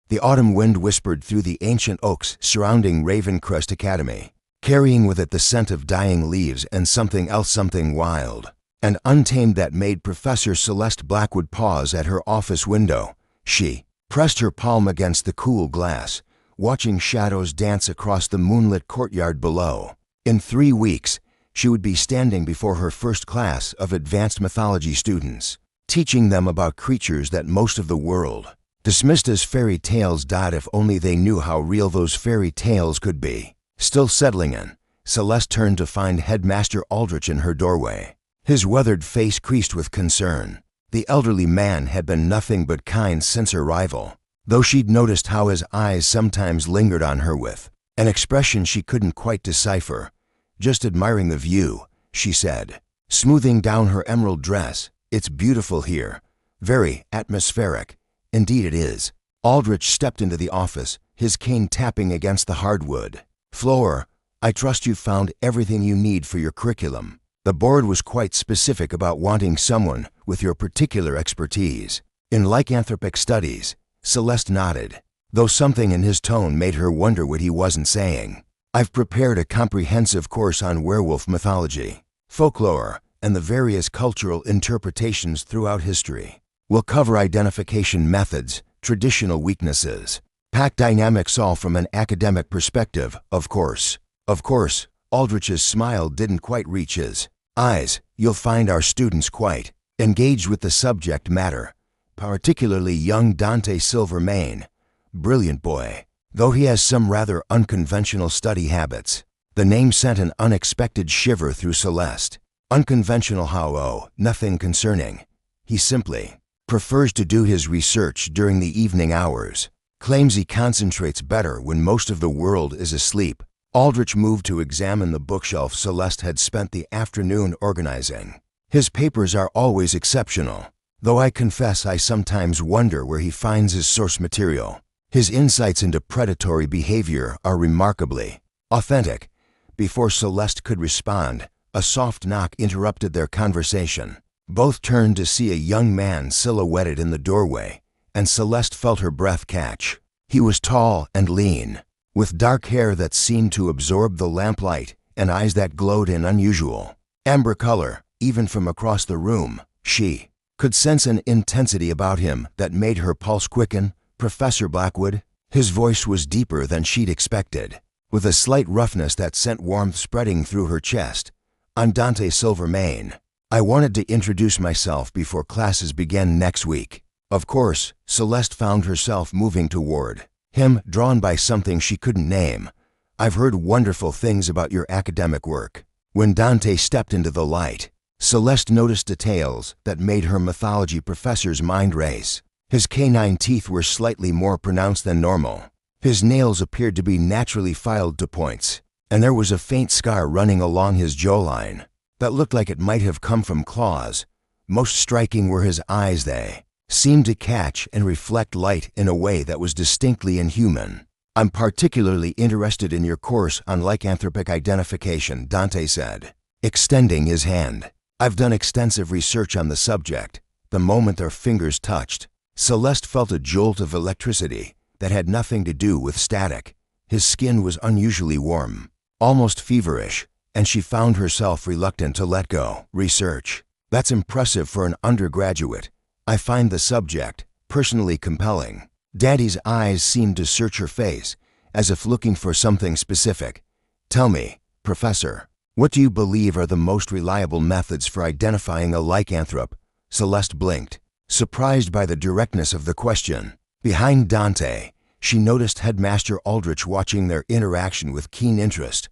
The autumn wind whispered through the ancient oaks surrounding Ravencrest Academy, carrying with it the scent of dying leaves and something else, something wild and untamed that made Professor Celeste Blackwood pause at her office window. She pressed her palm against the cool glass, watching shadows dance across the moonlit courtyard below. In 3 weeks, she would be standing before her first class of advanced mythology students, teaching them about creatures that most of the world dismissed as fairy tales. If only they knew how real those fairy tales could be. Still settling in, Celeste turned to find Headmaster Aldrich in her doorway. His weathered face creased with concern. The elderly man had been nothing but kind since arrival, though she'd noticed how his eyes sometimes lingered on her with an expression she couldn't quite decipher. "Just admiring the view," she said, smoothing down her emerald dress. "It's beautiful here. Very atmospheric." "Indeed it is." Aldrich stepped into the office, his cane tapping against the hardwood. "Fleur, I trust you've found everything you need for your curriculum." The board was quite specific about wanting someone with your particular expertise in lycanthropic studies. Celeste nodded, though something in his tone made her wonder what he wasn't saying. "I've prepared a comprehensive course on werewolf mythology, folklore, and the various cultural interpretations throughout history. We'll cover identification methods, traditional weaknesses, pack dynamics, all from an academic perspective, of course." "Of course." Aldrich's smile didn't quite reach his eyes. "You'll find our students quite engaged with the subject matter, particularly young Dante Silvermane. Brilliant boy, though he has some rather unconventional study habits." The name sent an unexpected shiver through Celeste. "Unconventional how?" "Oh, nothing concerning. He simply prefers to do his research during the evening hours. Claims he concentrates better when most of the world is asleep." Aldrich moved to examine the bookshelf Celeste had spent the afternoon organizing. "His papers are always exceptional, though I confess I sometimes wonder where he finds his source material. His insights into predatory behavior are remarkably authentic." Before Celeste could respond, a soft knock interrupted their conversation. Both turned to see a young man silhouetted in the doorway, and Celeste felt her breath catch. He was tall and lean, with dark hair that seemed to absorb the lamplight and eyes that glowed in unusual amber color. Even from across the room, she could sense an intensity about him that made her pulse quicken. "Professor Blackwood?" His voice was deeper than she'd expected, with a slight roughness that sent warmth spreading through her chest. "I'm Dante Silvermane. I wanted to introduce myself before classes begin next week." Of course, Celeste found herself moving toward him, drawn by something she couldn't name. "I've heard wonderful things about your academic work." When Dante stepped into the light, Celeste noticed details that made her mythology professor's mind race. His canine teeth were slightly more pronounced than normal. His nails appeared to be naturally filed to points, and there was a faint scar running along his jawline that looked like it might have come from claws. Most striking were his eyes. They seemed to catch and reflect light in a way that was distinctly inhuman. "I'm particularly interested in your course on lycanthropic identification," Dante said, extending his hand. "I've done extensive research on the subject." The moment their fingers touched, Celeste felt a jolt of electricity that had nothing to do with static. His skin was unusually warm, almost feverish, and she found herself reluctant to let go. "Research? That's impressive for an undergraduate. I find the subject personally compelling." Daddy's eyes seemed to search her face, as if looking for something specific. "Tell me, Professor, what do you believe are the most reliable methods for identifying a lycanthrope?" Celeste blinked, surprised by the directness of the question. Behind Dante, she noticed Headmaster Aldrich watching their interaction with keen interest.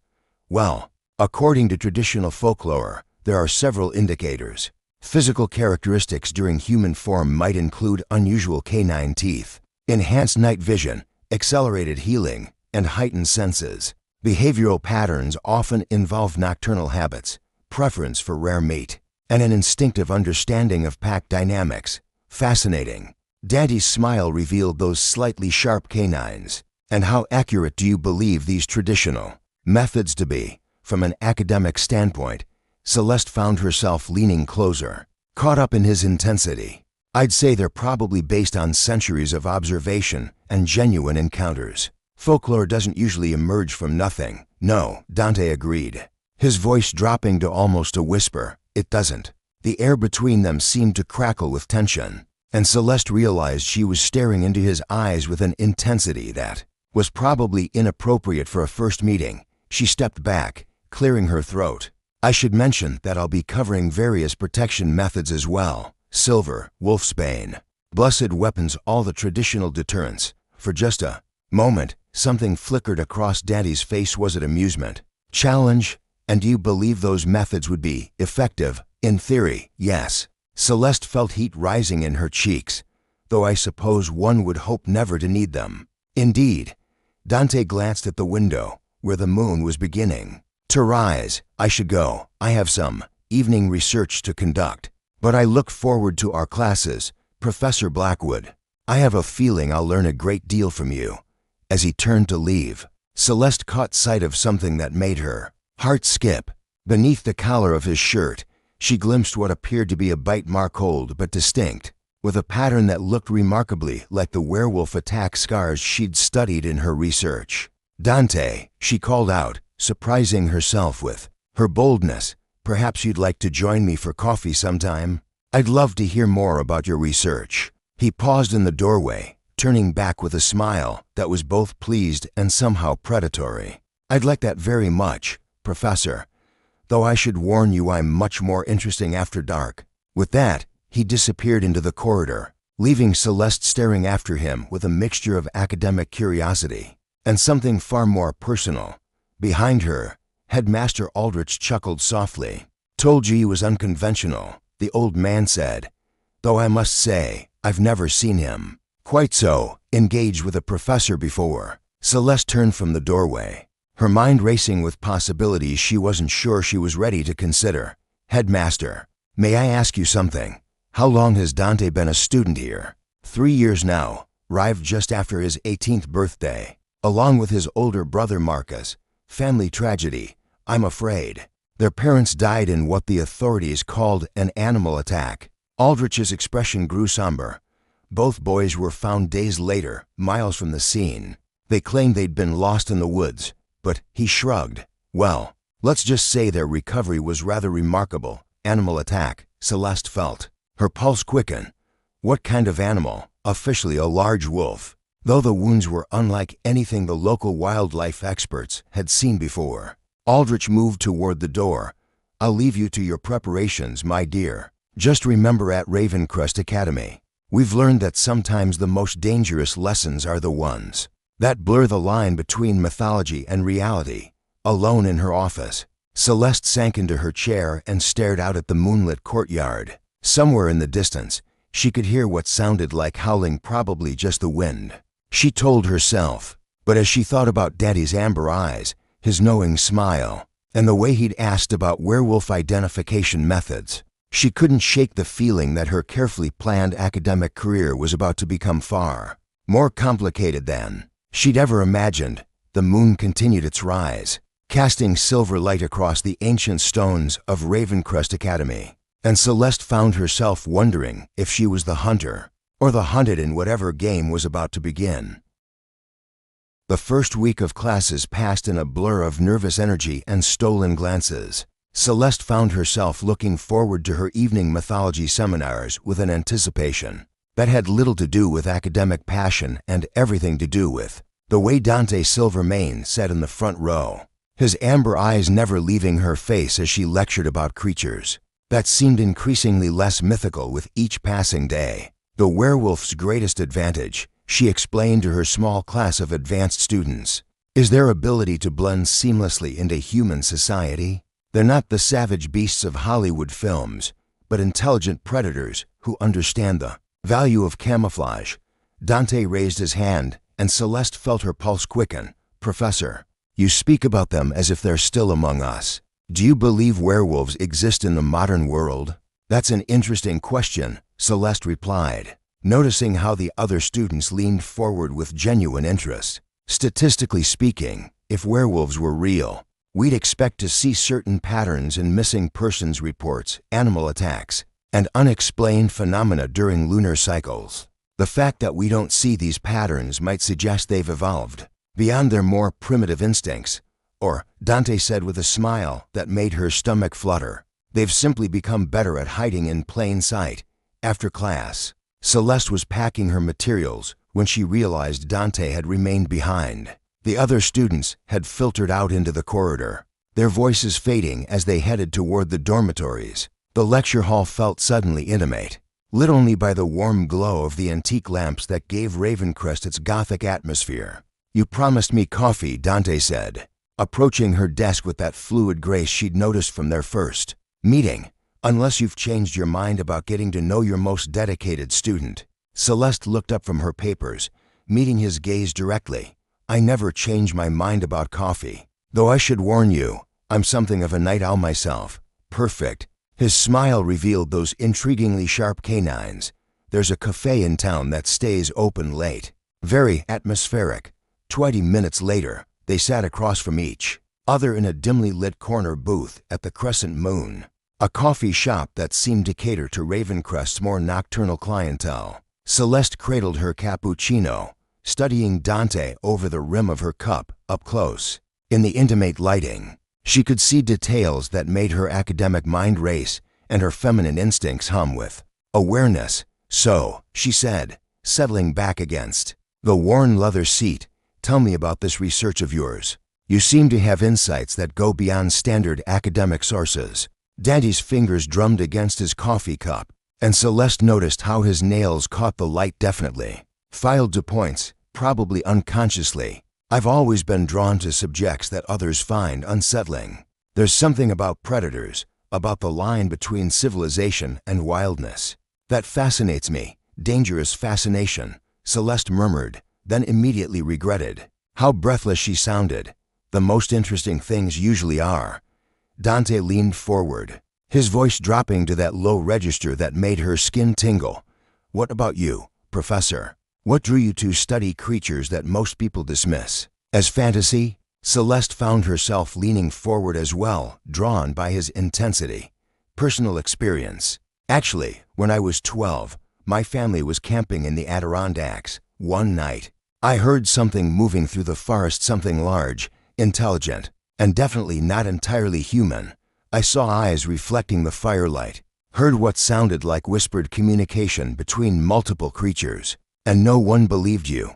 "Well, according to traditional folklore, there are several indicators. Physical characteristics during human form might include unusual canine teeth, enhanced night vision, accelerated healing, and heightened senses. Behavioral patterns often involve nocturnal habits, preference for rare meat, and an instinctive understanding of pack dynamics." "Fascinating." Daddy's smile revealed those slightly sharp canines. "And how accurate do you believe these traditional methods to be, from an academic standpoint?" Celeste found herself leaning closer, caught up in his intensity. "I'd say they're probably based on centuries of observation and genuine encounters. Folklore doesn't usually emerge from nothing. No, Dante agreed, his voice dropping to almost a whisper. It doesn't. The air between them seemed to crackle with tension, and Celeste realized she was staring into his eyes with an intensity that was probably inappropriate for a first meeting. She stepped back, clearing her throat. I should mention that I'll be covering various protection methods as well. Silver, wolfsbane, blessed weapons, all the traditional deterrents. For just a moment, something flickered across Dante's face. Was it amusement? Challenge? And do you believe those methods would be effective? In theory, yes. Celeste felt heat rising in her cheeks, though I suppose one would hope never to need them. Indeed. Dante glanced at the window, where the moon was beginning to rise. I should go. I have some evening research to conduct, but I look forward to our classes, Professor Blackwood. I have a feeling I'll learn a great deal from you. As he turned to leave, Celeste caught sight of something that made her heart skip. Beneath the collar of his shirt, she glimpsed what appeared to be a bite mark, cold but distinct, with a pattern that looked remarkably like the werewolf attack scars she'd studied in her research. Dante, she called out, surprising herself with her boldness. Perhaps you'd like to join me for coffee sometime? I'd love to hear more about your research. He paused in the doorway, turning back with a smile that was both pleased and somehow predatory. I'd like that very much, Professor, though I should warn you I'm much more interesting after dark. With that, he disappeared into the corridor, leaving Celeste staring after him with a mixture of academic curiosity and something far more personal. Behind her, Headmaster Aldrich chuckled softly. Told you he was unconventional, the old man said, though I must say, I've never seen him quite so engaged with a professor before. Celeste turned from the doorway, her mind racing with possibilities she wasn't sure she was ready to consider. Headmaster, may I ask you something? How long has Dante been a student here? 3 years now, arrived just after his 18th birthday, along with his older brother Marcus. Family tragedy, I'm afraid. Their parents died in what the authorities called an animal attack. Aldrich's expression grew somber. Both boys were found days later, miles from the scene. They claimed they'd been lost in the woods, but he shrugged. Well, let's just say their recovery was rather remarkable. Animal attack, Celeste felt her pulse quicken. What kind of animal? Officially a large wolf, though the wounds were unlike anything the local wildlife experts had seen before. Aldrich moved toward the door. I'll leave you to your preparations, my dear. Just remember, at Ravencrest Academy, we've learned that sometimes the most dangerous lessons are the ones that blur the line between mythology and reality. Alone in her office, Celeste sank into her chair and stared out at the moonlit courtyard. Somewhere in the distance, she could hear what sounded like howling, probably just the wind, she told herself. But as she thought about Daddy's amber eyes, his knowing smile, and the way he'd asked about werewolf identification methods, she couldn't shake the feeling that her carefully planned academic career was about to become far more complicated than she'd ever imagined. The moon continued its rise, casting silver light across the ancient stones of Ravencrest Academy, and Celeste found herself wondering if she was the hunter or the hunted in whatever game was about to begin. The first week of classes passed in a blur of nervous energy and stolen glances. Celeste found herself looking forward to her evening mythology seminars with an anticipation that had little to do with academic passion and everything to do with the way Dante Silvermane sat in the front row, his amber eyes never leaving her face as she lectured about creatures that seemed increasingly less mythical with each passing day. The werewolf's greatest advantage, she explained to her small class of advanced students, is their ability to blend seamlessly into human society. They're not the savage beasts of Hollywood films, but intelligent predators who understand the value of camouflage. Dante raised his hand, and Celeste felt her pulse quicken. Professor, you speak about them as if they're still among us. Do you believe werewolves exist in the modern world? That's an interesting question, Celeste replied, noticing how the other students leaned forward with genuine interest. Statistically speaking, if werewolves were real, we'd expect to see certain patterns in missing persons reports, animal attacks, and unexplained phenomena during lunar cycles. The fact that we don't see these patterns might suggest they've evolved beyond their more primitive instincts. Or, Dante said with a smile that made her stomach flutter, they've simply become better at hiding in plain sight. After class, Celeste was packing her materials when she realized Dante had remained behind. The other students had filtered out into the corridor, their voices fading as they headed toward the dormitories. The lecture hall felt suddenly intimate, lit only by the warm glow of the antique lamps that gave Ravencrest its gothic atmosphere. "You promised me coffee," Dante said, approaching her desk with that fluid grace she'd noticed from their first meeting. "Unless you've changed your mind about getting to know your most dedicated student." Celeste looked up from her papers, meeting his gaze directly. "I never change my mind about coffee. Though I should warn you, I'm something of a night owl myself." "Perfect." His smile revealed those intriguingly sharp canines. "There's a cafe in town that stays open late. Very atmospheric." 20 minutes later, they sat across from each other in a dimly lit corner booth at the Crescent Moon, a coffee shop that seemed to cater to Ravencrest's more nocturnal clientele. Celeste cradled her cappuccino, studying Dante over the rim of her cup up close. In the intimate lighting, she could see details that made her academic mind race and her feminine instincts hum with awareness. "So," she said, settling back against the worn leather seat, "tell me about this research of yours. You seem to have insights that go beyond standard academic sources." Dante's fingers drummed against his coffee cup, and Celeste noticed how his nails caught the light definitely, filed to points, probably unconsciously. "I've always been drawn to subjects that others find unsettling. There's something about predators, about the line between civilization and wildness, that fascinates me." "Dangerous fascination," Celeste murmured, then immediately regretted how breathless she sounded. "The most interesting things usually are." Dante leaned forward, his voice dropping to that low register that made her skin tingle. "What about you, Professor? What drew you to study creatures that most people dismiss as fantasy?" Celeste found herself leaning forward as well, drawn by his intensity. "Personal experience. Actually, when I was 12, my family was camping in the Adirondacks. One night, I heard something moving through the forest, something large, intelligent, and definitely not entirely human. I saw eyes reflecting the firelight, heard what sounded like whispered communication between multiple creatures. And no one believed you."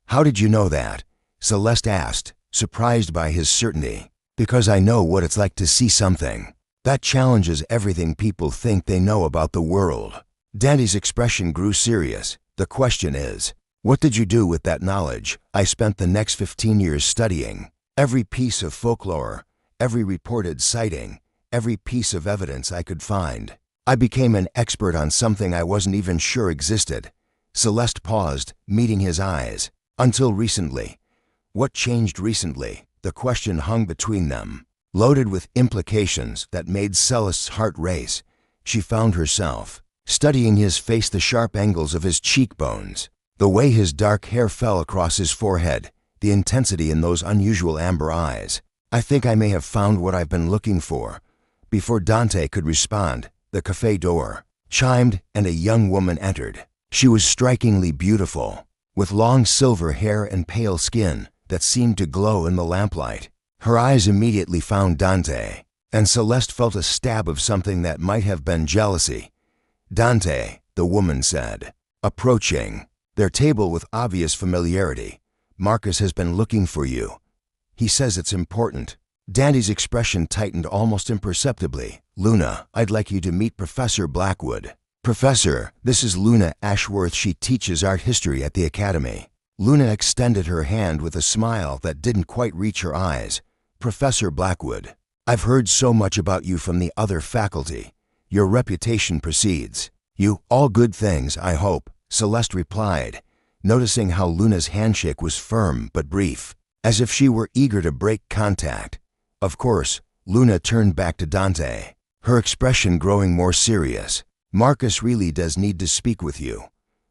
"How did you know that?" Celeste asked, surprised by his certainty. "Because I know what it's like to see something that challenges everything people think they know about the world." Dante's expression grew serious. "The question is, what did you do with that knowledge?" "I spent the next 15 years studying every piece of folklore, every reported sighting, every piece of evidence I could find. I became an expert on something I wasn't even sure existed." Celeste paused, meeting his eyes. "Until recently." What changed recently? The question hung between them, loaded with implications that made Celeste's heart race. She found herself studying his face, the sharp angles of his cheekbones, the way his dark hair fell across his forehead, the intensity in those unusual amber eyes. "I think I may have found what I've been looking for." Before Dante could respond, the cafe door chimed and a young woman entered. She was strikingly beautiful, with long silver hair and pale skin that seemed to glow in the lamplight. Her eyes immediately found Dante, and Celeste felt a stab of something that might have been jealousy. "Dante," the woman said, approaching their table with obvious familiarity. "Marcus has been looking for you. He says it's important." Dante's expression tightened almost imperceptibly. "Luna, I'd like you to meet Professor Blackwood." "Professor, this is Luna Ashworth. She teaches art history at the Academy." Luna extended her hand with a smile that didn't quite reach her eyes. "Professor Blackwood, I've heard so much about you from the other faculty. Your reputation precedes you." "All good things, I hope," Celeste replied, noticing how Luna's handshake was firm but brief, as if she were eager to break contact. "Of course." Luna turned back to Dante, her expression growing more serious. "Marcus really does need to speak with you.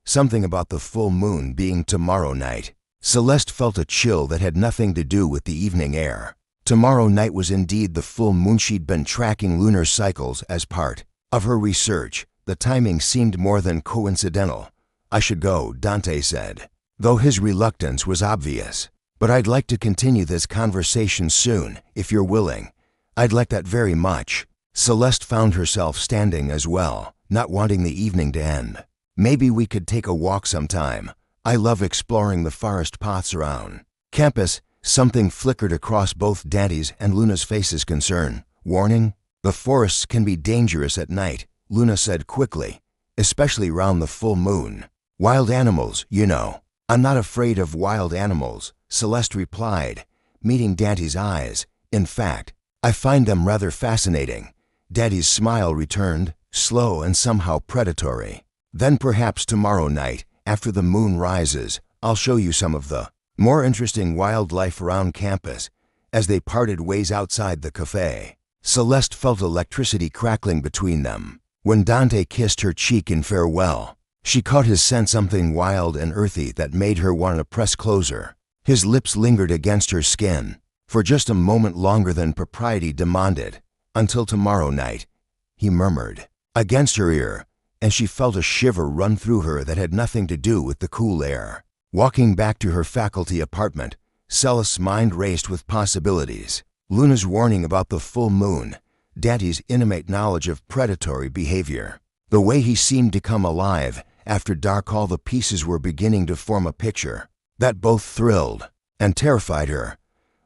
Something about the full moon being tomorrow night." Celeste felt a chill that had nothing to do with the evening air. Tomorrow night was indeed the full moon. She'd been tracking lunar cycles as part of her research. The timing seemed more than coincidental. I should go, Dante said, though his reluctance was obvious. But I'd like to continue this conversation soon, if you're willing. I'd like that very much. Celeste found herself standing as well, not wanting the evening to end. Maybe we could take a walk sometime. I love exploring the forest paths around campus. Something flickered across both Dante's and Luna's faces. Concern. Warning? The forests can be dangerous at night, Luna said quickly, especially round the full moon. Wild animals, you know. I'm not afraid of wild animals, Celeste replied, meeting Dante's eyes. In fact, I find them rather fascinating. Dante's smile returned, slow and somehow predatory. Then perhaps tomorrow night, after the moon rises, I'll show you some of the more interesting wildlife around campus. As they parted ways outside the cafe, Celeste felt electricity crackling between them. When Dante kissed her cheek in farewell, she caught his scent, something wild and earthy that made her want to press closer. His lips lingered against her skin for just a moment longer than propriety demanded. Until tomorrow night, he murmured against her ear, and she felt a shiver run through her that had nothing to do with the cool air. Walking back to her faculty apartment, Celeste's mind raced with possibilities. Luna's warning about the full moon, Dante's intimate knowledge of predatory behavior, the way he seemed to come alive after dark. All the pieces were beginning to form a picture that both thrilled and terrified her.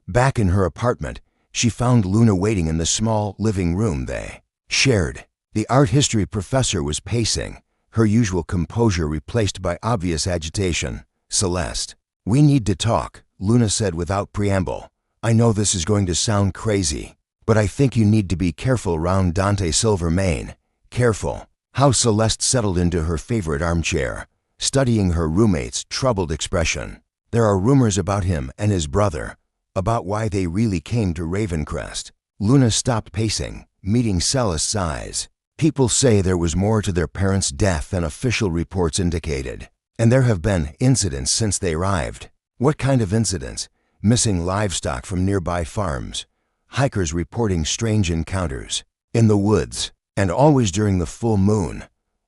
Back in her apartment, she found Luna waiting in the small living room they shared. The art history professor was pacing, her usual composure replaced by obvious agitation. Celeste, we need to talk, Luna said without preamble. I know this is going to sound crazy, but I think you need to be careful around Dante Silvermane. Careful. How Celeste settled into her favorite armchair, studying her roommate's troubled expression. There are rumors about him and his brother, about why they really came to Ravencrest. Luna stopped pacing, meeting Celeste's eyes. People say there was more to their parents' death than official reports indicated. And there have been incidents since they arrived. What kind of incidents? Missing livestock from nearby farms, hikers reporting strange encounters in the woods, and always during the full moon.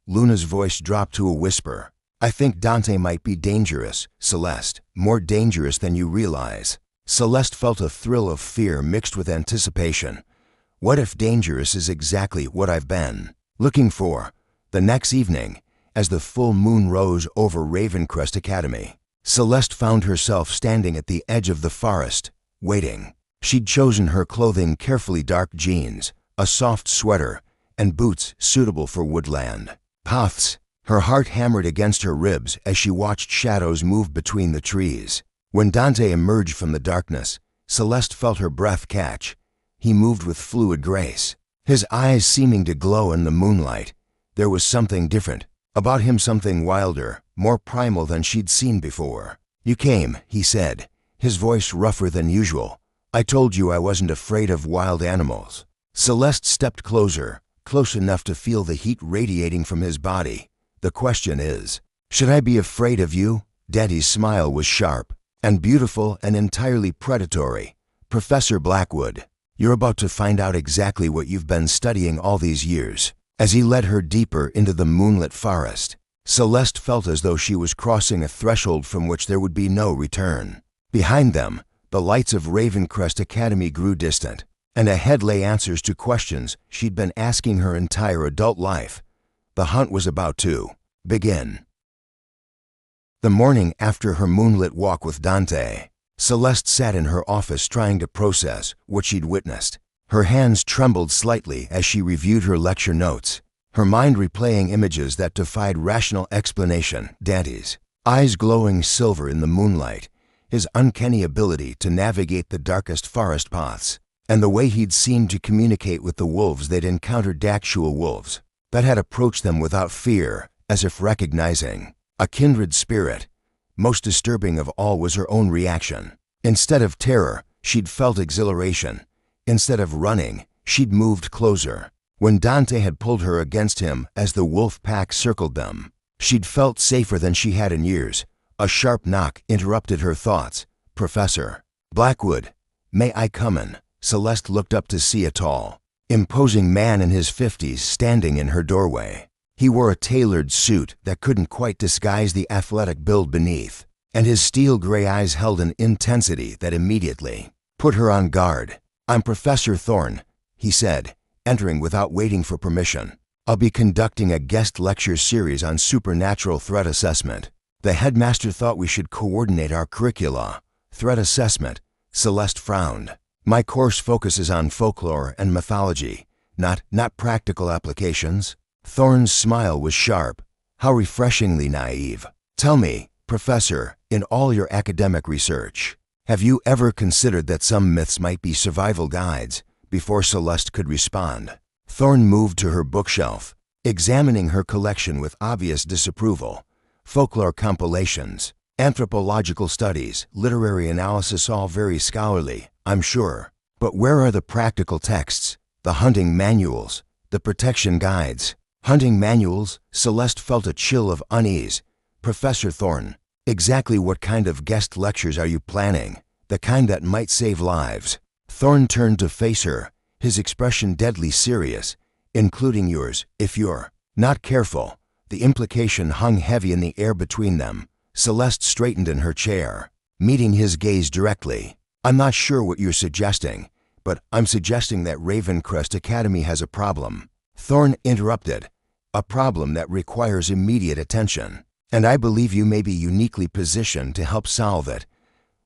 Luna's voice dropped to a whisper. I think Dante might be dangerous, Celeste, more dangerous than you realize. Celeste felt a thrill of fear mixed with anticipation. What if dangerous is exactly what I've been looking for? The next evening, as the full moon rose over Ravencrest Academy, Celeste found herself standing at the edge of the forest, waiting. She'd chosen her clothing carefully: dark jeans, a soft sweater, and boots suitable for woodland paths. Her heart hammered against her ribs as she watched shadows move between the trees. When Dante emerged from the darkness, Celeste felt her breath catch. He moved with fluid grace, his eyes seeming to glow in the moonlight. There was something different about him, something wilder, more primal than she'd seen before. You came, he said, his voice rougher than usual. I told you I wasn't afraid of wild animals. Celeste stepped closer, close enough to feel the heat radiating from his body. The question is, should I be afraid of you? Dante's smile was sharp and beautiful and entirely predatory. Professor Blackwood, you're about to find out exactly what you've been studying all these years. As he led her deeper into the moonlit forest, Celeste felt as though she was crossing a threshold from which there would be no return. Behind them, the lights of Ravencrest Academy grew distant, and ahead lay answers to questions she'd been asking her entire adult life. The hunt was about to begin. The morning after her moonlit walk with Dante, Celeste sat in her office trying to process what she'd witnessed. Her hands trembled slightly as she reviewed her lecture notes, her mind replaying images that defied rational explanation. Dante's eyes glowing silver in the moonlight, his uncanny ability to navigate the darkest forest paths, and the way he'd seemed to communicate with the wolves they'd encountered, actual wolves that had approached them without fear, as if recognizing a kindred spirit. Most disturbing of all was her own reaction. Instead of terror, she'd felt exhilaration. Instead of running, she'd moved closer. When Dante had pulled her against him as the wolf pack circled them, she'd felt safer than she had in years. A sharp knock interrupted her thoughts. Professor Blackwood, may I come in? Celeste looked up to see a tall, imposing man in his 50s standing in her doorway. He wore a tailored suit that couldn't quite disguise the athletic build beneath, and his steel gray eyes held an intensity that immediately put her on guard. "I'm Professor Thorne," he said, entering without waiting for permission. "I'll be conducting a guest lecture series on supernatural threat assessment." The headmaster thought we should coordinate our curricula. Threat assessment. Celeste frowned. "My course focuses on folklore and mythology, not practical applications." Thorne's smile was sharp. How refreshingly naive. "Tell me, Professor, in all your academic research, have you ever considered that some myths might be survival guides?" Before Celeste could respond, Thorne moved to her bookshelf, examining her collection with obvious disapproval. Folklore compilations, anthropological studies, literary analysis, all very scholarly, I'm sure. But where are the practical texts, the hunting manuals, the protection guides? Hunting manuals? Celeste felt a chill of unease. "Professor Thorne, exactly what kind of guest lectures are you planning? The kind that might save lives?" Thorne turned to face her, his expression deadly serious. "Including yours, if you're not careful." The implication hung heavy in the air between them. Celeste straightened in her chair, meeting his gaze directly. "I'm not sure what you're suggesting, but I'm suggesting that Ravencrest Academy has a problem." Thorne interrupted. "A problem that requires immediate attention, and I believe you may be uniquely positioned to help solve it."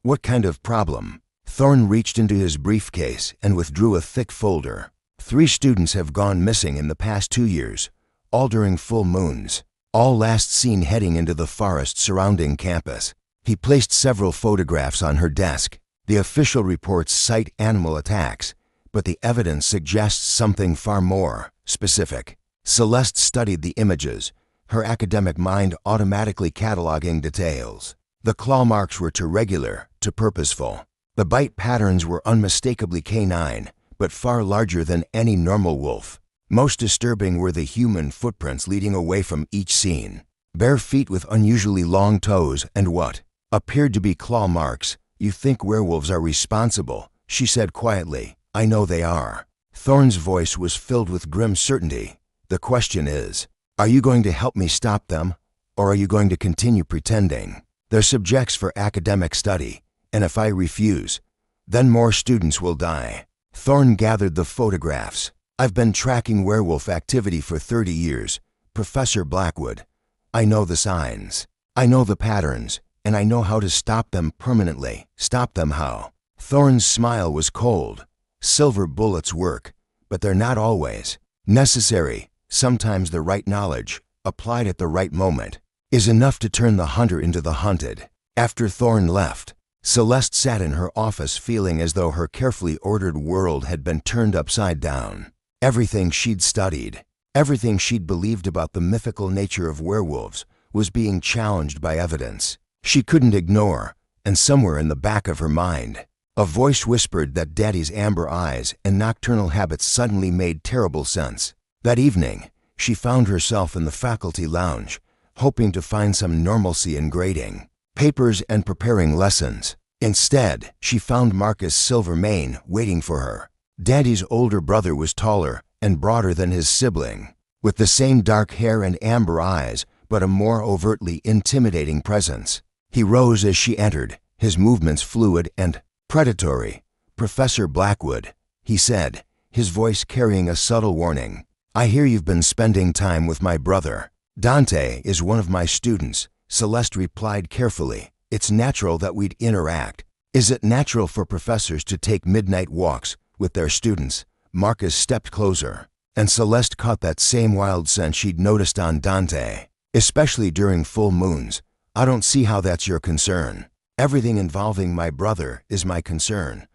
"What kind of problem?" Thorne reached into his briefcase and withdrew a thick folder. 3 students have gone missing in the past 2 years, all during full moons, all last seen heading into the forest surrounding campus. He placed several photographs on her desk. The official reports cite animal attacks, but the evidence suggests something far more specific. Celeste studied the images, her academic mind automatically cataloging details. The claw marks were too regular, too purposeful. The bite patterns were unmistakably canine, but far larger than any normal wolf. Most disturbing were the human footprints leading away from each scene. Bare feet with unusually long toes and what appeared to be claw marks. "You think werewolves are responsible," she said quietly. "I know they are." Thorne's voice was filled with grim certainty. "The question is, are you going to help me stop them, or are you going to continue pretending? They're subjects for academic study, and if I refuse, then more students will die." Thorne gathered the photographs. "I've been tracking werewolf activity for 30 years, Professor Blackwood. I know the signs, I know the patterns, and I know how to stop them permanently." "Stop them how?" Thorne's smile was cold. "Silver bullets work, but they're not always necessary. Sometimes the right knowledge, applied at the right moment, is enough to turn the hunter into the hunted." After Thorne left, Celeste sat in her office feeling as though her carefully ordered world had been turned upside down. Everything she'd studied, everything she'd believed about the mythical nature of werewolves was being challenged by evidence she couldn't ignore, and somewhere in the back of her mind, a voice whispered that Daddy's amber eyes and nocturnal habits suddenly made terrible sense. That evening, she found herself in the faculty lounge, hoping to find some normalcy in grading papers and preparing lessons. Instead, she found Marcus Silvermane waiting for her. Daddy's older brother was taller and broader than his sibling, with the same dark hair and amber eyes, but a more overtly intimidating presence. He rose as she entered, his movements fluid and predatory. "Professor Blackwood," he said, his voice carrying a subtle warning. "I hear you've been spending time with my brother." "Dante is one of my students," Celeste replied carefully. "It's natural that we'd interact." "Is it natural for professors to take midnight walks with their students?" Marcus stepped closer, and Celeste caught that same wild sense she'd noticed on Dante. "Especially during full moons. I don't see how that's your concern." "Everything involving my brother is my concern."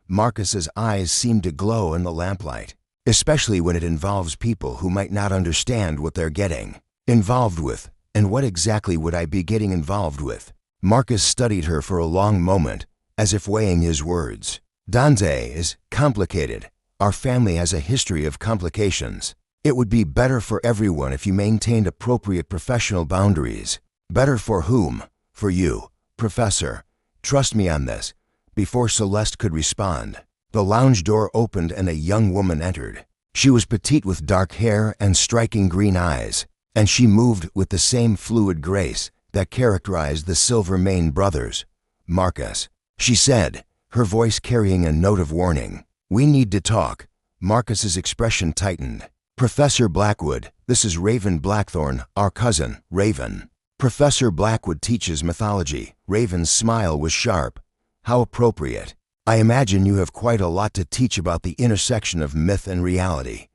Marcus's eyes seemed to glow in the lamplight. "Especially when it involves people who might not understand what they're getting involved with." "And what exactly would I be getting involved with?" Marcus studied her for a long moment, as if weighing his words. "Dante is complicated. Our family has a history of complications. It would be better for everyone if you maintained appropriate professional boundaries." "Better for whom?" "For you, Professor. Trust me on this." Before Celeste could respond, the lounge door opened and a young woman entered. She was petite with dark hair and striking green eyes. and she moved with the same fluid grace that characterized the Silvermane brothers. "Marcus," she said, her voice carrying a note of warning. "We need to talk." Marcus's expression tightened. "Professor Blackwood, this is Raven Blackthorn, our cousin, Raven." Professor Blackwood teaches mythology. Raven's smile was sharp. "How appropriate. I imagine you have quite a lot to teach about the intersection of myth and reality.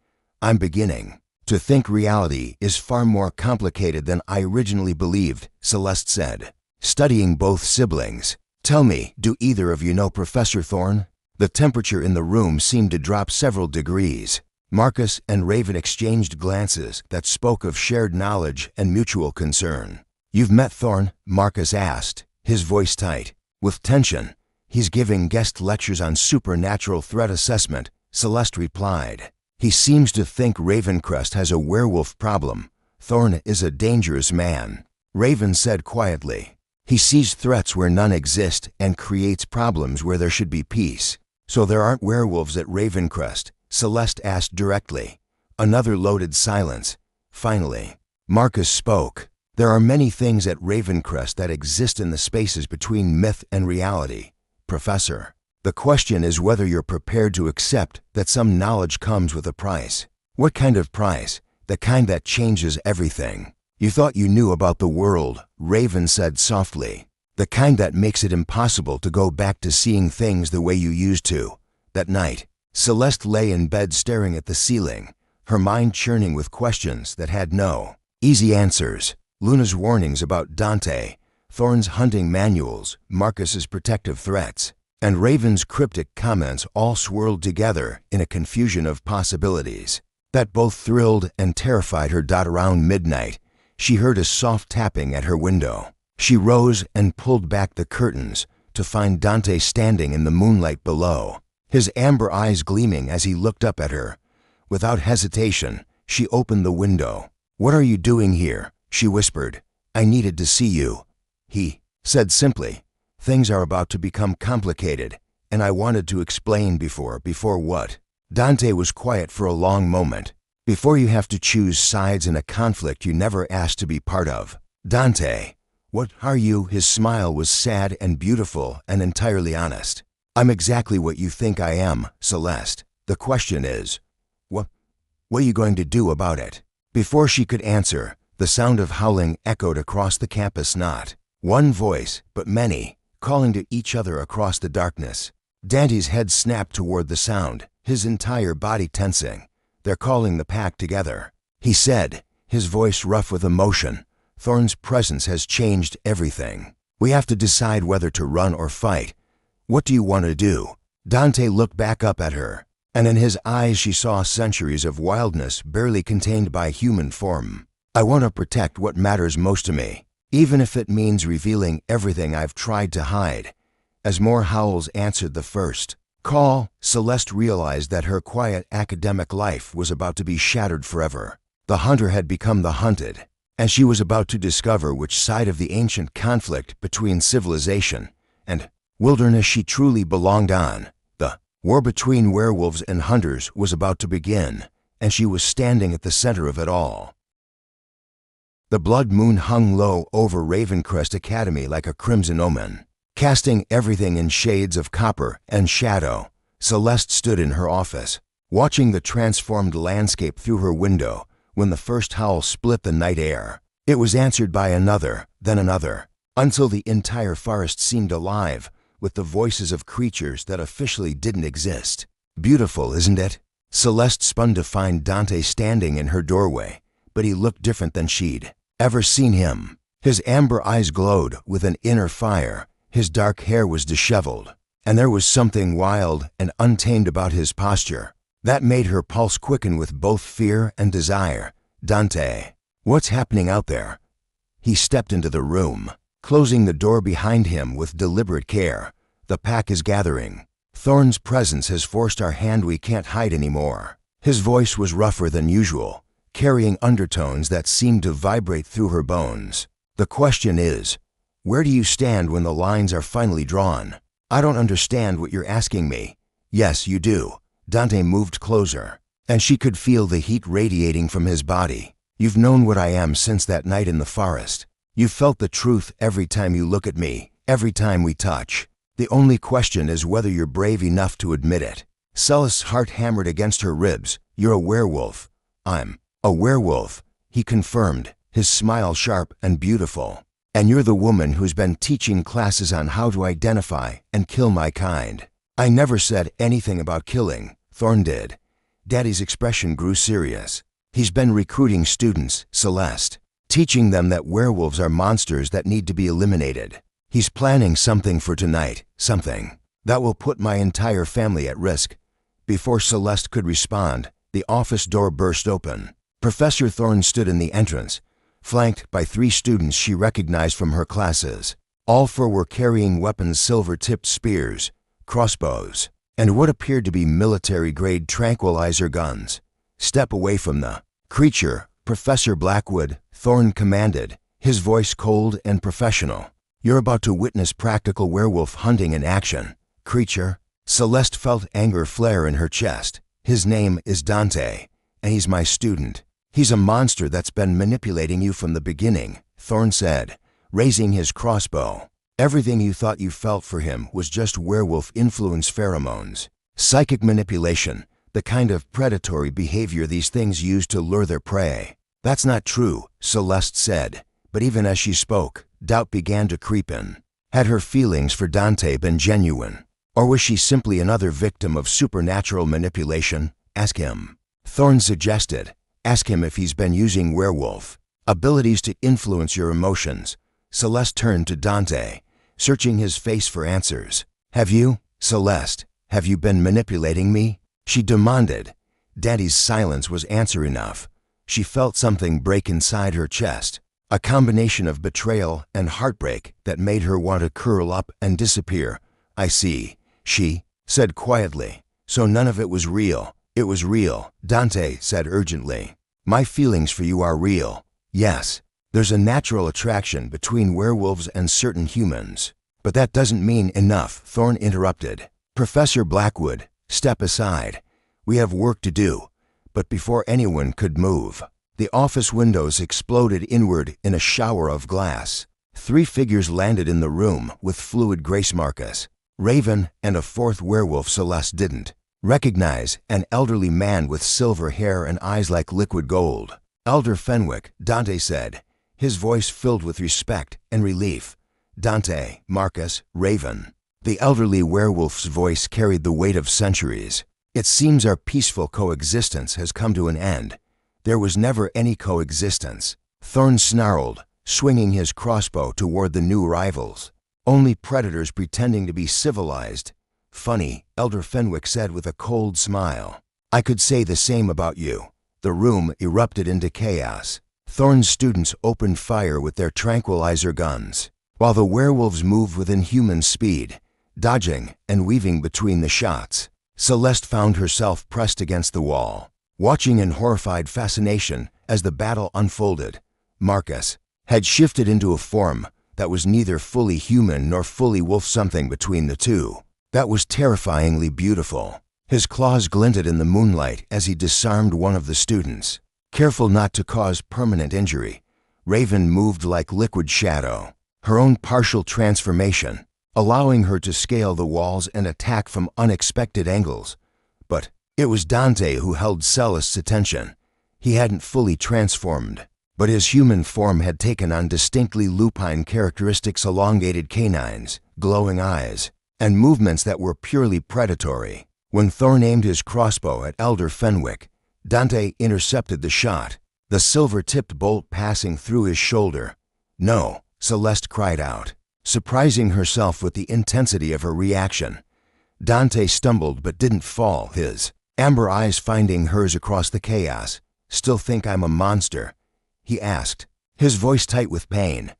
I'm beginning to think reality is far more complicated than I originally believed," Celeste said, studying both siblings. "Tell me, do either of you know Professor Thorn?" The temperature in the room seemed to drop several degrees. Marcus and Raven exchanged glances that spoke of shared knowledge and mutual concern. "You've met Thorn?" Marcus asked, his voice tight, with tension. "He's giving guest lectures on supernatural threat assessment," Celeste replied. "He seems to think Ravencrest has a werewolf problem. Thorn is a dangerous man," Raven said quietly. "He sees threats where none exist and creates problems where there should be peace." "So there aren't werewolves at Ravencrest?" Celeste asked directly. Another loaded silence. Finally, Marcus spoke. "There are many things at Ravencrest that exist in the spaces between myth and reality, Professor. The question is whether you're prepared to accept that some knowledge comes with a price." "What kind of price?" "The kind that changes everything." "You thought you knew about the world," Raven said softly. "The kind that makes it impossible to go back to seeing things the way you used to." That night, Celeste lay in bed staring at the ceiling, her mind churning with questions that had no easy answers. Luna's warnings about Dante, Thorn's hunting manuals, Marcus's protective threats, and Raven's cryptic comments all swirled together in a confusion of possibilities that both thrilled and terrified her. Around midnight, she heard a soft tapping at her window. She rose and pulled back the curtains to find Dante standing in the moonlight below, his amber eyes gleaming as he looked up at her. Without hesitation, she opened the window. "What are you doing here?" she whispered. "I needed to see you," he said simply. "Things are about to become complicated, and I wanted to explain before what?" Dante was quiet for a long moment. "Before you have to choose sides in a conflict you never asked to be part of." "Dante, what are you?" His smile was sad and beautiful and entirely honest. "I'm exactly what you think I am, Celeste. The question is, what are you going to do about it?" Before she could answer, the sound of howling echoed across the campus. Not one voice, but many, calling to each other across the darkness. Dante's head snapped toward the sound, his entire body tensing. "They're calling the pack together," he said, his voice rough with emotion. "Thorn's presence has changed everything. We have to decide whether to run or fight. What do you want to do?" Dante looked back up at her, and in his eyes she saw centuries of wildness barely contained by human form. "I want to protect what matters most to me, even if it means revealing everything I've tried to hide." As more howls answered the first call, Celeste realized that her quiet academic life was about to be shattered forever. The hunter had become the hunted, and she was about to discover which side of the ancient conflict between civilization and wilderness she truly belonged on. The war between werewolves and hunters was about to begin, and she was standing at the center of it all. The blood moon hung low over Ravencrest Academy like a crimson omen, casting everything in shades of copper and shadow. Celeste stood in her office, watching the transformed landscape through her window when the first howl split the night air. It was answered by another, then another, until the entire forest seemed alive with the voices of creatures that officially didn't exist. "Beautiful, isn't it?" Celeste spun to find Dante standing in her doorway, but he looked different than she'd ever seen him. His amber eyes glowed with an inner fire, his dark hair was disheveled, and there was something wild and untamed about his posture that made her pulse quicken with both fear and desire. "Dante, what's happening out there?" He stepped into the room, closing the door behind him with deliberate care. "The pack is gathering. Thorn's presence has forced our hand. We can't hide anymore." His voice was rougher than usual, carrying undertones that seemed to vibrate through her bones. "The question is, where do you stand when the lines are finally drawn?" "I don't understand what you're asking me." "Yes, you do." Dante moved closer, and she could feel the heat radiating from his body. You've known what I am since that night in the forest. You've felt the truth every time you look at me, every time we touch. The only question is whether you're brave enough to admit it." Celeste's heart hammered against her ribs. "You're a werewolf." "I'm a werewolf," he confirmed, his smile sharp and beautiful. "And you're the woman who's been teaching classes on how to identify and kill my kind." "I never said anything about killing," Thorn did. Daddy's expression grew serious. "He's been recruiting students, Celeste, teaching them that werewolves are monsters that need to be eliminated. He's planning something for tonight, something that will put my entire family at risk." Before Celeste could respond, the office door burst open. Professor Thorn stood in the entrance, flanked by 3 students she recognized from her classes. All 4 were carrying weapons: silver-tipped spears, crossbows, and what appeared to be military-grade tranquilizer guns. "Step away from the creature, Professor Blackwood," Thorn commanded, his voice cold and professional. "You're about to witness practical werewolf hunting in action." "Creature?" Celeste felt anger flare in her chest. "His name is Dante, and he's my student. He's a monster that's been manipulating you from the beginning," Thorn said, raising his crossbow. "Everything you thought you felt for him was just werewolf influence pheromones. Psychic manipulation, the kind of predatory behavior these things use to lure their prey." "That's not true," Celeste said, but even as she spoke, doubt began to creep in. Had her feelings for Dante been genuine? Or was she simply another victim of supernatural manipulation? "Ask him," Thorn suggested. "Ask him if he's been using werewolf abilities to influence your emotions." Celeste turned to Dante, searching his face for answers. "Have you, Celeste, have you been manipulating me?" she demanded. Daddy's silence was answer enough. She felt something break inside her chest, a combination of betrayal and heartbreak that made her want to curl up and disappear. "I see," she said quietly. "So none of it was real." "It was real," Dante said urgently. "My feelings for you are real. Yes, there's a natural attraction between werewolves and certain humans. But that doesn't mean enough," Thorn interrupted. "Professor Blackwood, step aside. We have work to do." But before anyone could move, the office windows exploded inward in a shower of glass. 3 figures landed in the room with fluid Grace Marcus, Raven, and a 4th werewolf Celeste didn't recognize, an elderly man with silver hair and eyes like liquid gold. "Elder Fenwick," Dante said, his voice filled with respect and relief. "Dante, Marcus, Raven." The elderly werewolf's voice carried the weight of centuries. "It seems our peaceful coexistence has come to an end." "There was never any coexistence," Thorn snarled, swinging his crossbow toward the new rivals. "Only predators pretending to be civilized." "Funny," Elder Fenwick said with a cold smile. "I could say the same about you." The room erupted into chaos. Thorn's students opened fire with their tranquilizer guns, while the werewolves moved within human speed, dodging and weaving between the shots. Celeste found herself pressed against the wall, watching in horrified fascination as the battle unfolded. Marcus had shifted into a form that was neither fully human nor fully wolf, something between the two. That was terrifyingly beautiful. His claws glinted in the moonlight as he disarmed one of the students. Careful not to cause permanent injury, Raven moved like liquid shadow, her own partial transformation, allowing her to scale the walls and attack from unexpected angles. But it was Dante who held Celeste's attention. He hadn't fully transformed, but his human form had taken on distinctly lupine characteristics: elongated canines, glowing eyes, and movements that were purely predatory. When Thorn aimed his crossbow at Elder Fenwick, Dante intercepted the shot, the silver-tipped bolt passing through his shoulder. "No," Celeste cried out, surprising herself with the intensity of her reaction. Dante stumbled but didn't fall, his amber eyes finding hers across the chaos. "Still think I'm a monster?" he asked, his voice tight with pain.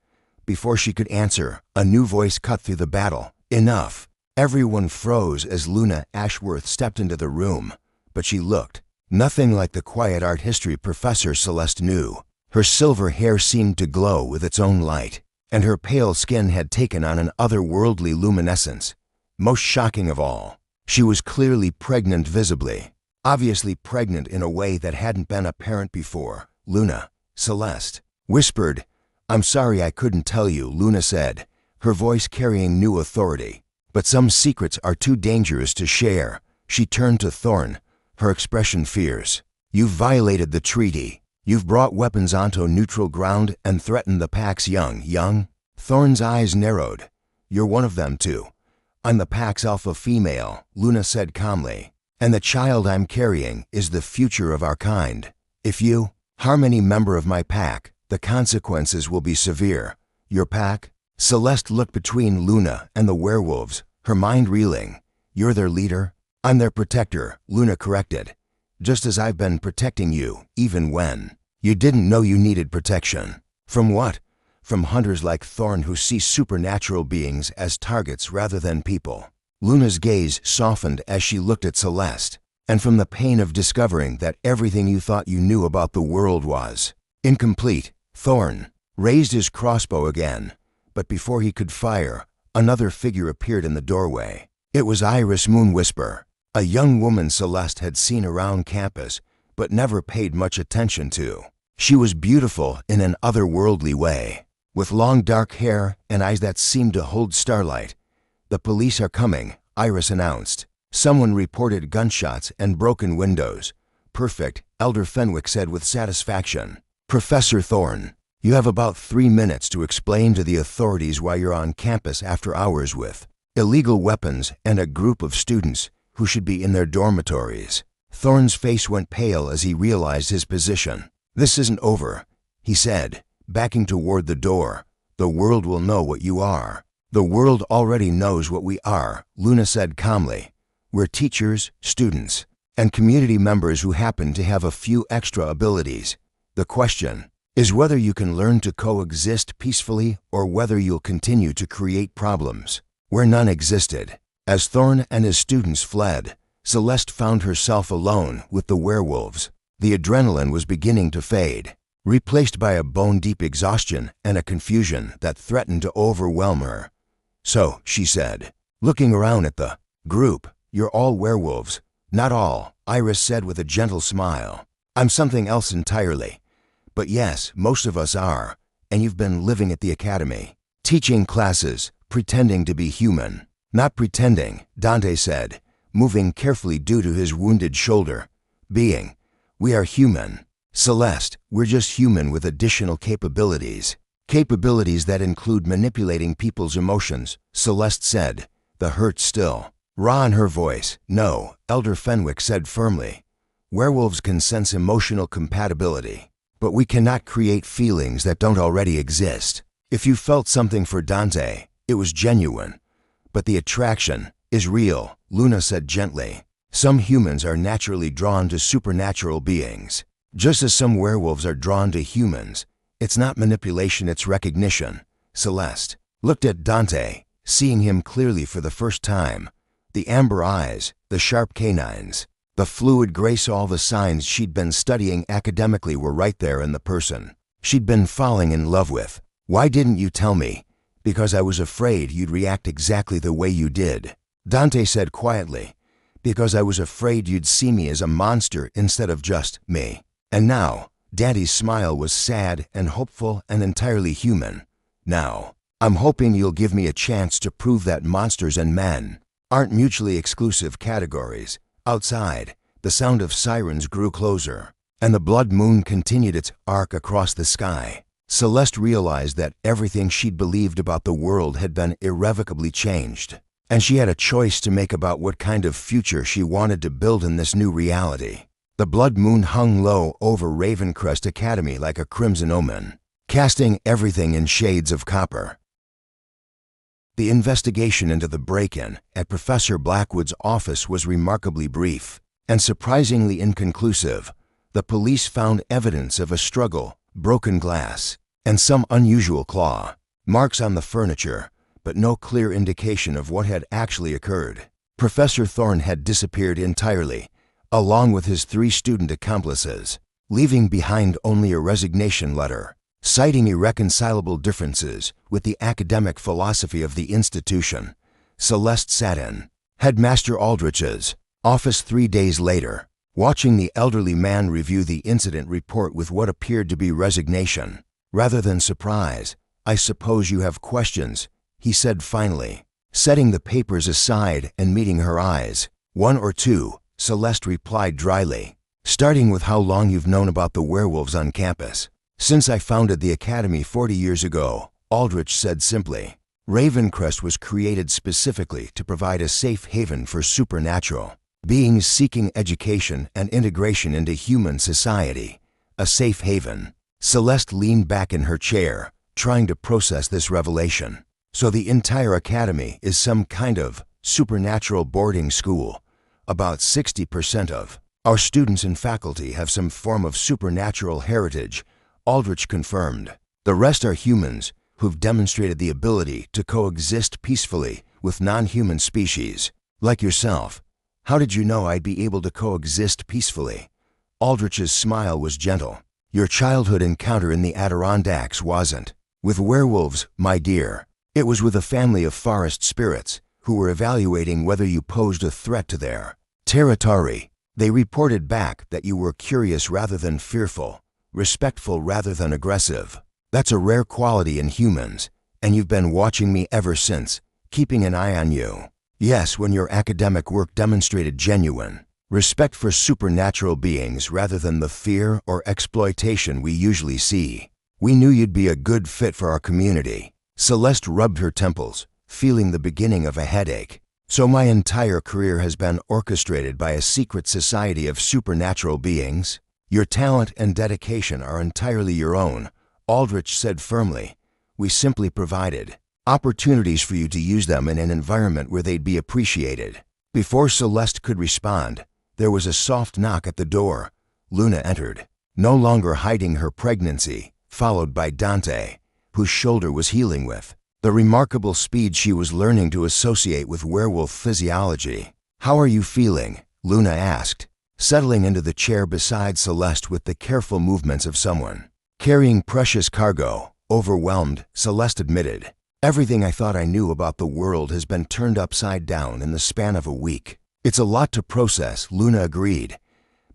Before she could answer, a new voice cut through the battle. "Enough." Everyone froze as Luna Ashworth stepped into the room, but she looked nothing like the quiet art history professor Celeste knew. Her silver hair seemed to glow with its own light, and her pale skin had taken on an otherworldly luminescence. Most shocking of all, she was clearly pregnant visibly, obviously pregnant in a way that hadn't been apparent before. "Luna," Celeste whispered. "I'm sorry I couldn't tell you," Luna said, her voice carrying new authority. "But some secrets are too dangerous to share." She turned to Thorn, her expression fierce. "You've violated the treaty. You've brought weapons onto neutral ground and threatened the Pack's young. Thorn's eyes narrowed. "You're one of them too." "I'm the Pack's alpha female," Luna said calmly. "And the child I'm carrying is the future of our kind. If you harm any member of my Pack, the consequences will be severe." "Your Pack?" Celeste looked between Luna and the werewolves, her mind reeling. "You're their leader?" "I'm their protector," Luna corrected. "Just as I've been protecting you, even when you didn't know you needed protection." "From what?" "From hunters like Thorn who see supernatural beings as targets rather than people." Luna's gaze softened as she looked at Celeste. "And from the pain of discovering that everything you thought you knew about the world was incomplete." Thorn raised his crossbow again, but before he could fire, another figure appeared in the doorway. It was Iris Moonwhisper, a young woman Celeste had seen around campus but never paid much attention to. She was beautiful in an otherworldly way, with long dark hair and eyes that seemed to hold starlight. "The police are coming," Iris announced. "Someone reported gunshots and broken windows." "Perfect," Elder Fenwick said with satisfaction. "Professor Thorn, you have about 3 minutes to explain to the authorities why you're on campus after hours with illegal weapons and a group of students who should be in their dormitories." Thorn's face went pale as he realized his position. "This isn't over," he said, backing toward the door. "The world will know what you are." "The world already knows what we are," Luna said calmly. "We're teachers, students, and community members who happen to have a few extra abilities. The question is whether you can learn to coexist peacefully or whether you'll continue to create problems where none existed." As Thorn and his students fled, Celeste found herself alone with the werewolves. The adrenaline was beginning to fade, replaced by a bone-deep exhaustion and a confusion that threatened to overwhelm her. "So," she said, looking around at the group, "you're all werewolves." "Not all," Iris said with a gentle smile. "I'm something else entirely. But yes, most of us are, and you've been living at the academy, teaching classes, pretending to be human." "Not pretending," Dante said, moving carefully due to his wounded shoulder. "Being. We are human. Celeste, we're just human with additional capabilities. Capabilities that include manipulating people's emotions," Celeste said, the hurt still raw in her voice. "No," Elder Fenwick said firmly. "Werewolves can sense emotional compatibility, but we cannot create feelings that don't already exist. If you felt something for Dante, it was genuine. But the attraction is real," Luna said gently. "Some humans are naturally drawn to supernatural beings, just as some werewolves are drawn to humans. It's not manipulation, it's recognition." Celeste looked at Dante, seeing him clearly for the first time. The amber eyes, the sharp canines, the fluid grace, all the signs she'd been studying academically were right there in the person she'd been falling in love with. "Why didn't you tell me?" "Because I was afraid you'd react exactly the way you did," Dante said quietly. "Because I was afraid you'd see me as a monster instead of just me." And now, Daddy's smile was sad and hopeful and entirely human. "Now, I'm hoping you'll give me a chance to prove that monsters and men aren't mutually exclusive categories." Outside, the sound of sirens grew closer, and the blood moon continued its arc across the sky. Celeste realized that everything she'd believed about the world had been irrevocably changed, and she had a choice to make about what kind of future she wanted to build in this new reality. The blood moon hung low over Ravencrest Academy like a crimson omen, casting everything in shades of copper. The investigation into the break-in at Professor Blackwood's office was remarkably brief and surprisingly inconclusive. The police found evidence of a struggle, broken glass, and some unusual claw marks on the furniture, but no clear indication of what had actually occurred. Professor Thorn had disappeared entirely, along with his 3 student accomplices, leaving behind only a resignation letter, citing irreconcilable differences with the academic philosophy of the institution. Celeste sat in Headmaster Aldrich's office 3 days later, watching the elderly man review the incident report with what appeared to be resignation, rather than surprise. "I suppose you have questions," he said finally, setting the papers aside and meeting her eyes. "One or two," Celeste replied dryly. "Starting with how long you've known about the werewolves on campus." "Since I founded the academy 40 years ago," Aldrich said simply. "Ravencrest was created specifically to provide a safe haven for supernatural beings seeking education and integration into human society. A safe haven." Celeste leaned back in her chair, trying to process this revelation. "So the entire academy is some kind of supernatural boarding school. About 60% of our students and faculty have some form of supernatural heritage," Aldrich confirmed. "The rest are humans who've demonstrated the ability to coexist peacefully with non-human species, like yourself." "How did you know I'd be able to coexist peacefully?" Aldrich's smile was gentle. "Your childhood encounter in the Adirondacks wasn't with werewolves, my dear. It was with a family of forest spirits who were evaluating whether you posed a threat to their territory. They reported back that you were curious rather than fearful, respectful rather than aggressive. That's a rare quality in humans, and you've been watching me ever since, keeping an eye on you. Yes, when your academic work demonstrated genuine respect for supernatural beings rather than the fear or exploitation we usually see. We knew you'd be a good fit for our community." Celeste rubbed her temples, feeling the beginning of a headache. "So my entire career has been orchestrated by a secret society of supernatural beings? Your talent and dedication are entirely your own," Aldrich said firmly. "We simply provided opportunities for you to use them in an environment where they'd be appreciated." Before Celeste could respond, there was a soft knock at the door. Luna entered, no longer hiding her pregnancy, followed by Dante, whose shoulder was healing with the remarkable speed she was learning to associate with werewolf physiology. "How are you feeling?" Luna asked, settling into the chair beside Celeste with the careful movements of someone carrying precious cargo. "Overwhelmed," Celeste admitted. "Everything I thought I knew about the world has been turned upside down in the span of a week." "It's a lot to process," Luna agreed,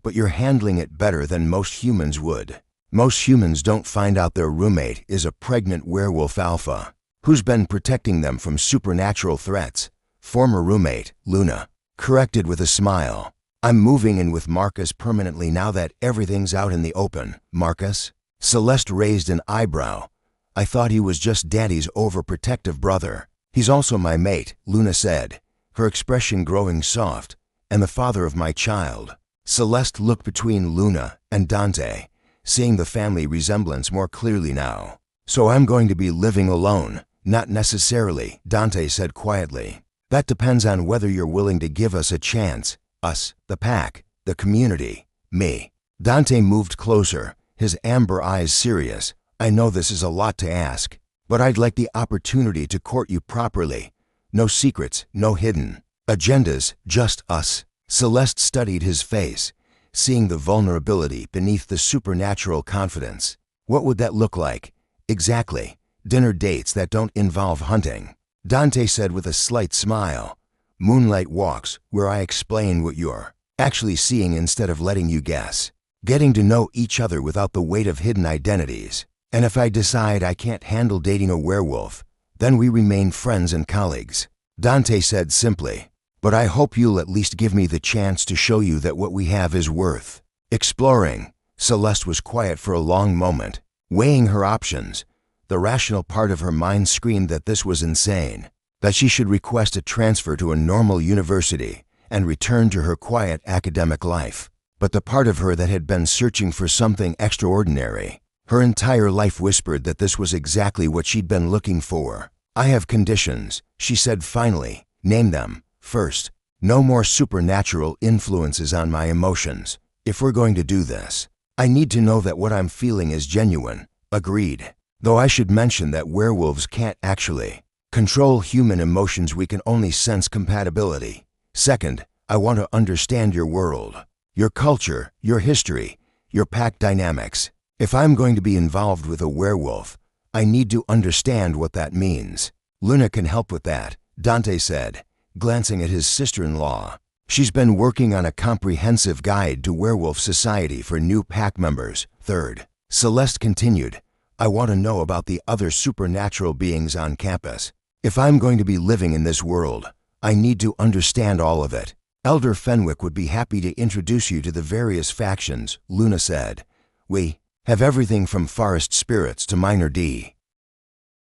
"but you're handling it better than most humans would. Most humans don't find out their roommate is a pregnant werewolf alpha who's been protecting them from supernatural threats." "Former roommate," Luna corrected with a smile. "I'm moving in with Marcus permanently now that everything's out in the open." "Marcus?" Celeste raised an eyebrow. "I thought he was just Daddy's overprotective brother." "He's also my mate," Luna said, her expression growing soft, "and the father of my child." Celeste looked between Luna and Dante, seeing the family resemblance more clearly now. "So I'm going to be living alone?" "Not necessarily," Dante said quietly. "That depends on whether you're willing to give us a chance. Us, the pack, the community, me." Dante moved closer, his amber eyes serious. "I know this is a lot to ask, but I'd like the opportunity to court you properly. No secrets, no hidden agendas, just us." Celeste studied his face, seeing the vulnerability beneath the supernatural confidence. "What would that look like?" "Exactly. Dinner dates that don't involve hunting," Dante said with a slight smile. "Moonlight walks where I explain what you're actually seeing instead of letting you guess. Getting to know each other without the weight of hidden identities. And if I decide I can't handle dating a werewolf, then we remain friends and colleagues," Dante said simply. "But I hope you'll at least give me the chance to show you that what we have is worth exploring." Celeste was quiet for a long moment, weighing her options. The rational part of her mind screamed that this was insane, that she should request a transfer to a normal university and return to her quiet academic life. But the part of her that had been searching for something extraordinary, her entire life whispered that this was exactly what she'd been looking for. "I have conditions," she said finally. "Name them." "First, no more supernatural influences on my emotions. If we're going to do this, I need to know that what I'm feeling is genuine." "Agreed. Though I should mention that werewolves can't actually control human emotions, we can only sense compatibility. Second, I want to understand your world, your culture, your history, your pack dynamics. If I'm going to be involved with a werewolf, I need to understand what that means." "Luna can help with that," Dante said, glancing at his sister-in-law. She's been working on a comprehensive guide to Werewolf Society for new pack members. Third, Celeste continued, I want to know about the other supernatural beings on campus. If I'm going to be living in this world, I need to understand all of it. Elder Fenwick would be happy to introduce you to the various factions, Luna said. We have everything from forest spirits to minor D.